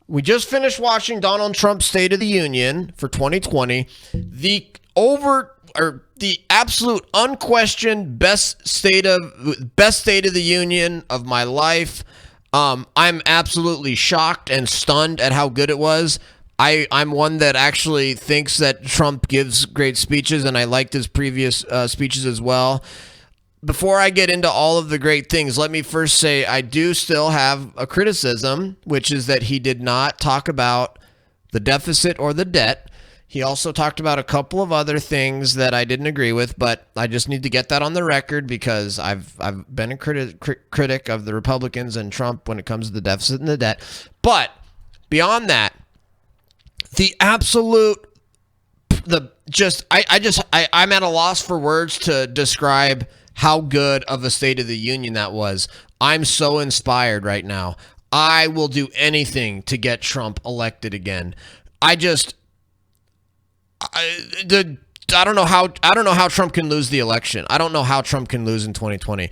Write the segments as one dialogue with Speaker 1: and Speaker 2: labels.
Speaker 1: We just finished watching Donald Trump's State of the Union for 2020. The absolute unquestioned best state of the union of my life. I'm absolutely shocked and stunned at how good it was. I'm one that actually thinks that Trump gives great speeches, and I liked his previous speeches as well. Before I get into all of the great things, let me first say I do still have a criticism, which is that he did not talk about the deficit or the debt. He also talked about a couple of other things that I didn't agree with, but I just need to get that on the record because I've been a critic of the Republicans and Trump when it comes to the deficit and the debt. But beyond that, I'm at a loss for words to describe how good of a State of the Union that was. I'm so inspired right now. I will do anything to get Trump elected again. I don't know how Trump can lose the election. I don't know how Trump can lose in 2020.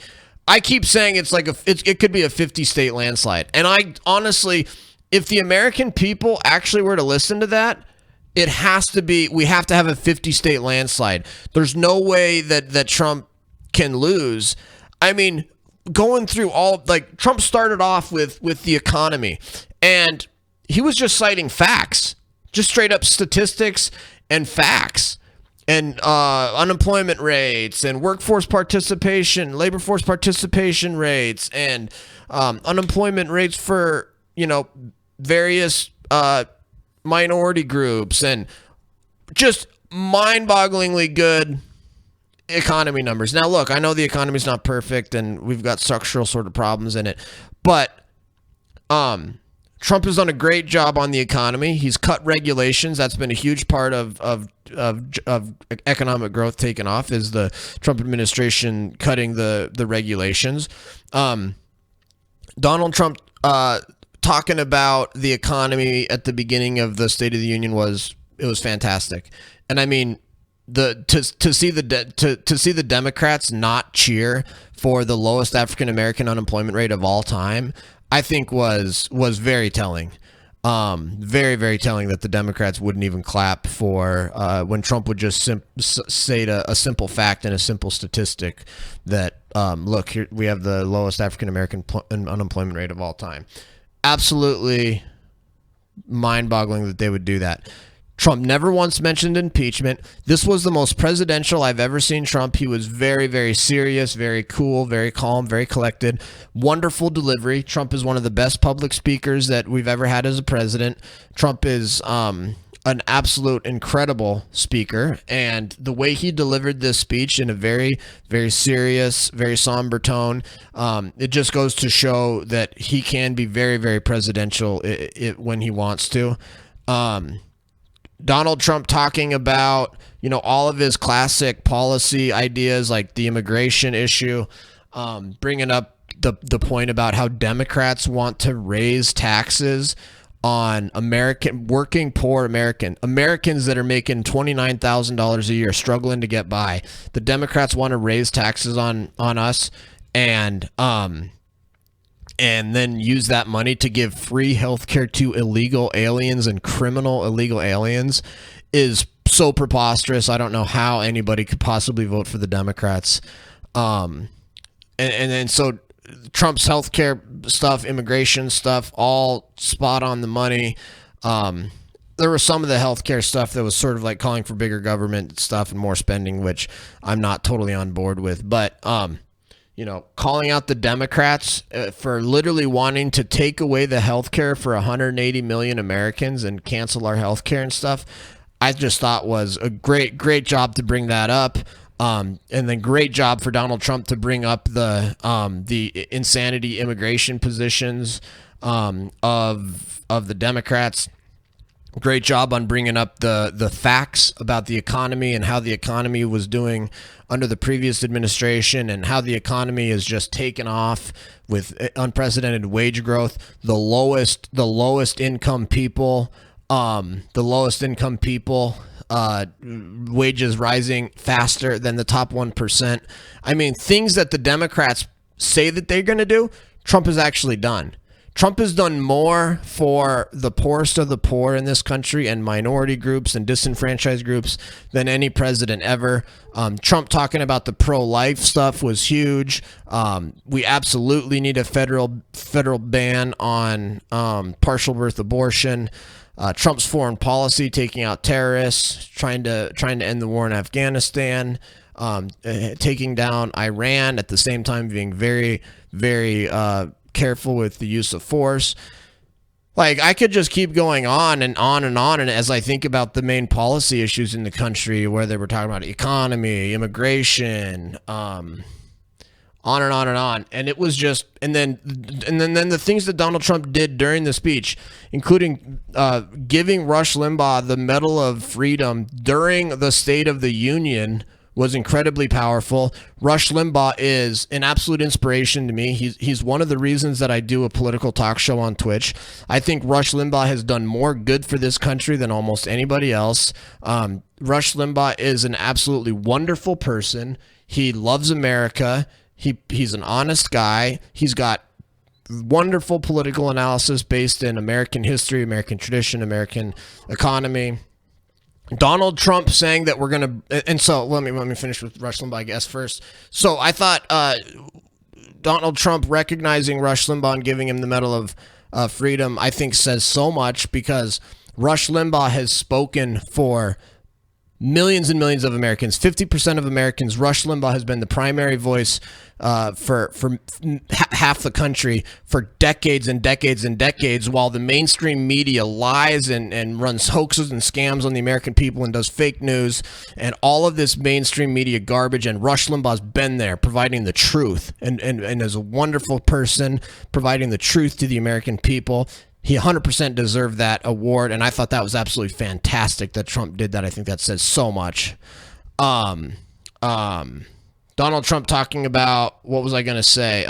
Speaker 1: I keep saying it could be a 50 state landslide. And I honestly, if the American people actually were to listen to that, we have to have a 50 state landslide. There's no way that Trump can lose. I mean, going through Trump started off with the economy, and he was just citing facts, just straight up statistics and facts, and unemployment rates and workforce participation, labor force participation rates, and unemployment rates for various minority groups, and just mind-bogglingly good economy numbers. Now, look, I know the economy's not perfect and we've got structural sort of problems in it, but Trump has done a great job on the economy. He's cut regulations. That's been a huge part of economic growth taken off, is the Trump administration cutting the regulations. Donald Trump talking about the economy at the beginning of the State of the Union was fantastic. And I mean, to see the Democrats not cheer for the lowest African American unemployment rate of all time, I think was very telling. Very, very telling that the Democrats wouldn't even clap for when Trump would just say a simple fact and a simple statistic that look, here we have the lowest African American unemployment rate of all time. Absolutely mind-boggling that they would do that. Trump never once mentioned impeachment. This was the most presidential I've ever seen Trump. He was very, very serious, very cool, very calm, very collected. Wonderful delivery. Trump is one of the best public speakers that we've ever had as a president. Trump is an absolute incredible speaker, and the way he delivered this speech in a very, very serious, very somber tone, it just goes to show that he can be very, very presidential when he wants to. Donald Trump talking about, all of his classic policy ideas like the immigration issue, bringing up the point about how Democrats want to raise taxes on working poor Americans that are making $29,000 a year, struggling to get by. The Democrats want to raise taxes on us, and then use that money to give free health care to illegal aliens and criminal illegal aliens is so preposterous. I don't know how anybody could possibly vote for the Democrats. And so Trump's health care stuff, immigration stuff, all spot on the money. There was some of the healthcare stuff that was sort of like calling for bigger government stuff and more spending, which I'm not totally on board with. But calling out the Democrats for literally wanting to take away the health care for 180 million Americans and cancel our health care and stuff, I just thought was a great job to bring that up. And then great job for Donald Trump to bring up the insanity immigration positions of the Democrats. Great job on bringing up the facts about the economy and how the economy was doing under the previous administration, and how the economy is just taken off with unprecedented wage growth. The lowest income people, wages rising faster than the top 1%. I mean, things that the Democrats say that they're going to do, Trump has actually done. Trump has done more for the poorest of the poor in this country and minority groups and disenfranchised groups than any president ever. Trump talking about the pro-life stuff was huge. We absolutely need a federal ban on partial birth abortion. Trump's foreign policy, taking out terrorists, trying to end the war in Afghanistan, taking down Iran, at the same time being very, very careful with the use of force. Like, I could just keep going on and on and on. And as I think about the main policy issues in the country, where they were talking about economy, immigration, on and on and on. And it was just, and then the things that Donald Trump did during the speech, including giving Rush Limbaugh the Medal of Freedom during the State of the Union, was incredibly powerful. Rush Limbaugh is an absolute inspiration to me. He's one of the reasons that I do a political talk show on Twitch. I think Rush Limbaugh has done more good for this country than almost anybody else. Rush Limbaugh is an absolutely wonderful person. He loves America. He's an honest guy. He's got wonderful political analysis based in American history, American tradition, American economy. Donald Trump saying that we're going to, and so let me finish with Rush Limbaugh, I guess, first. So I thought Donald Trump recognizing Rush Limbaugh and giving him the Medal of Freedom, I think says so much, because Rush Limbaugh has spoken for millions and millions of Americans, 50% of Americans. Rush Limbaugh has been the primary voice for half the country for decades and decades and decades, while the mainstream media lies and runs hoaxes and scams on the American people and does fake news and all of this mainstream media garbage. And Rush Limbaugh's been there providing the truth and as a wonderful person providing the truth to the American people. He 100% deserved that award, and I thought that was absolutely fantastic that Trump did that. I think that says so much. Donald Trump talking about, what was I going to say?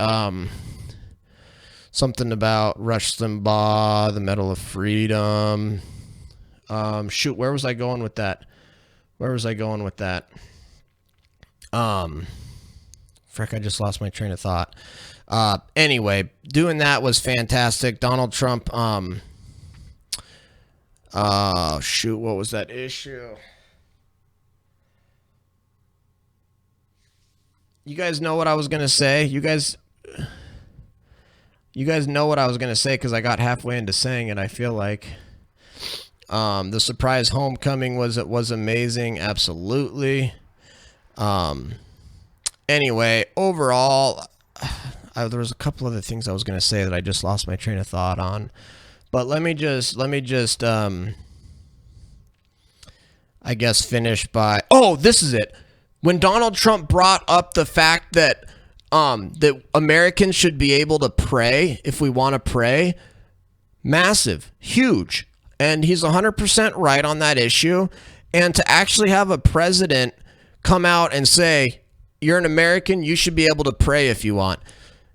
Speaker 1: Something about Rush Limbaugh, the Medal of Freedom. Shoot, where was I going with that? Frick, I just lost my train of thought. Anyway, doing that was fantastic. Donald Trump, shoot, what was that issue? You guys know what I was going to say? You guys know what I was going to say, because I got halfway into saying it, I feel like. The surprise homecoming was amazing. Absolutely. Anyway, overall, there was a couple other things I was going to say that I just lost my train of thought on, but let me just I guess finish by, this is it. When Donald Trump brought up the fact that that Americans should be able to pray if we want to pray, massive, huge, and he's 100% right on that issue. And to actually have a president come out and say, you're an American, you should be able to pray if you want.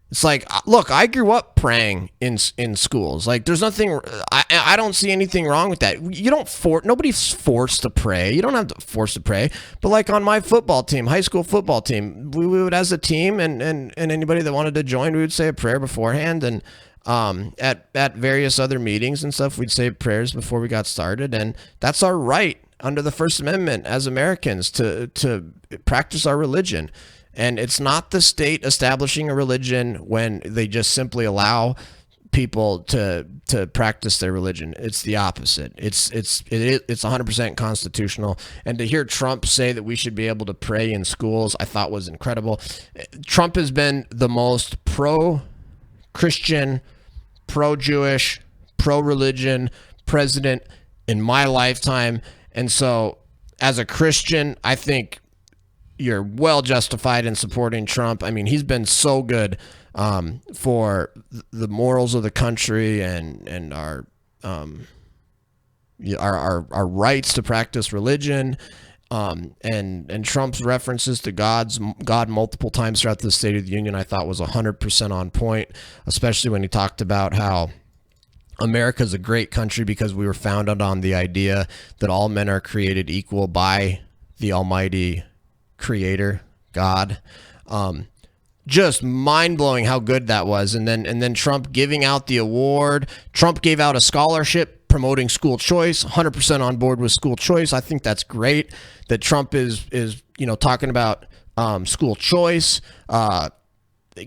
Speaker 1: It's like, look, I grew up praying in schools. Like, there's nothing, I don't see anything wrong with that. Nobody's forced to pray. You don't have to force to pray. But like on my football team, high school football team, we would, as a team, and anybody that wanted to join, we would say a prayer beforehand. And at various other meetings and stuff, we'd say prayers before we got started. And that's our right under the First Amendment as Americans to practice our religion. And it's not the state establishing a religion when they just simply allow people to practice their religion. It's the opposite. It's 100% constitutional. And to hear Trump say that we should be able to pray in schools, I thought was incredible. Trump has been the most pro-Christian, pro-Jewish, pro-religion president in my lifetime. And so as a Christian, I think you're well justified in supporting Trump. I mean, he's been so good for the morals of the country and our rights to practice religion. And Trump's references to God multiple times throughout the State of the Union, I thought was 100% on point, especially when he talked about how America's a great country because we were founded on the idea that all men are created equal by the Almighty Creator, God. just mind-blowing how good that was. And then Trump giving out the award. Trump gave out a scholarship promoting school choice. 100% on board with school choice. I think that's great that Trump is talking about school choice.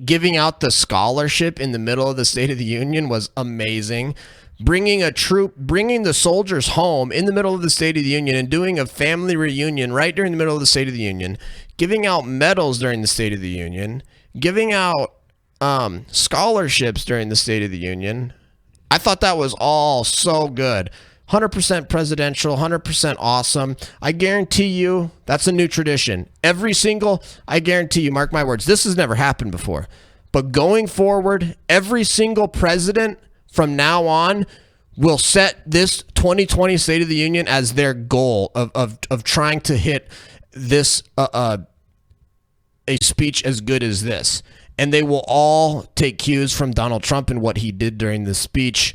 Speaker 1: Giving out the scholarship in the middle of the State of the Union was amazing. Bringing the soldiers home in the middle of the State of the Union and doing a family reunion right during the middle of the State of the Union. Giving out medals during the State of the Union. Giving out scholarships during the State of the Union. I thought that was all so good. 100% presidential, 100% awesome. I guarantee you that's a new tradition. I guarantee you, mark my words, this has never happened before. But going forward, every single president from now on will set this 2020 State of the Union as their goal of trying to hit this a speech as good as this. And they will all take cues from Donald Trump and what he did during the speech.